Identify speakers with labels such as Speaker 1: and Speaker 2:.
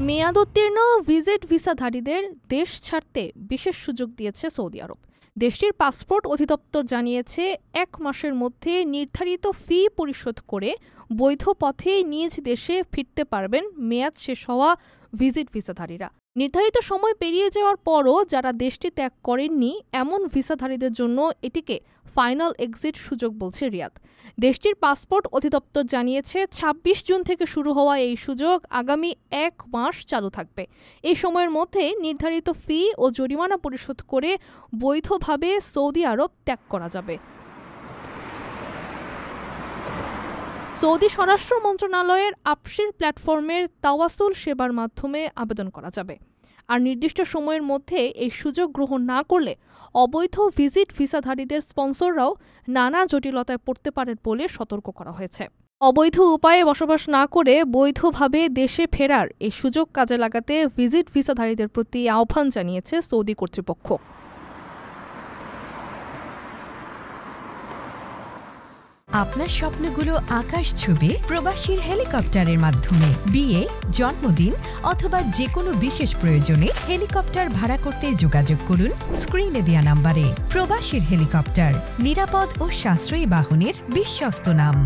Speaker 1: মেয়াদোত্তীর্ণ visit ভিসাধারীদের দেশ ছাড়তে বিশেষ সুযোগ দিয়েছে সৌদি আরব। দেশটির পাসপোর্ট অধিদপ্তর জানিয়েছে ১ মাসের মধ্যে নির্ধারিত ফি পরিশোধ করে বৈধ পথে নিজ দেশে ফিরতে পারবেন মেয়াদ শেষ হওয়া ভিজিট ভিসাধারীরা। নির্ধারিত সময় পেরিয়ে যাওয়ার পরও যারা দেশটি ত্যাগ করেননি এমন ভিসাধারীদের জন্য এটিকে ফাইনাল এক্সিট সুযোগ বলছে রিয়াদ। দেশটির পাসপোর্ট অধিদপ্তর জানিয়েছে ২৬ জুন থেকে শুরু হওয়া এই সুযোগ আগামী ১ মাস চালু থাকবে। এই সময়ের মধ্যে নির্ধারিত ফি ও জরিমানা পরিশোধ করে বৈধভাবে সৌদি আরব ত্যাগ করা যাবে। সৌদি স্বরাষ্ট্র মন্ত্রণালয়ের আপসির প্ল্যাটফর্মের তাওয়াসুল সেবার মাধ্যমে আবেদন করা যাবে। আর নির্দিষ্ট সময়ের মধ্যে এই সুযোগ গ্রহণ না করলে অবৈধ ভিজিট ভিসাধারীদের স্পন্সররাও নানা জটিলতায় পড়তে পারেন বলে সতর্ক করা হয়েছে। অবৈধ উপায়ে বসবাস না করে বৈধভাবে দেশে ফেরার এই সুযোগ কাজে লাগাতে ভিজিট ভিসাধারীদের প্রতি আহ্বান জানিয়েছে সৌদি কর্তৃপক্ষ।
Speaker 2: আপনার স্বপ্নগুলো আকাশ ছুবে প্রবাসীর হেলিকপ্টারের মাধ্যমে। বিয়ে, জন্মদিন অথবা যে কোনো বিশেষ প্রয়োজনে হেলিকপ্টার ভাড়া করতে যোগাযোগ করুন স্ক্রিনে দেয়া নাম্বারে। প্রবাসীর হেলিকপ্টার, নিরাপদ ও সাশ্রয়ী বাহনের বিশ্বস্ত নাম।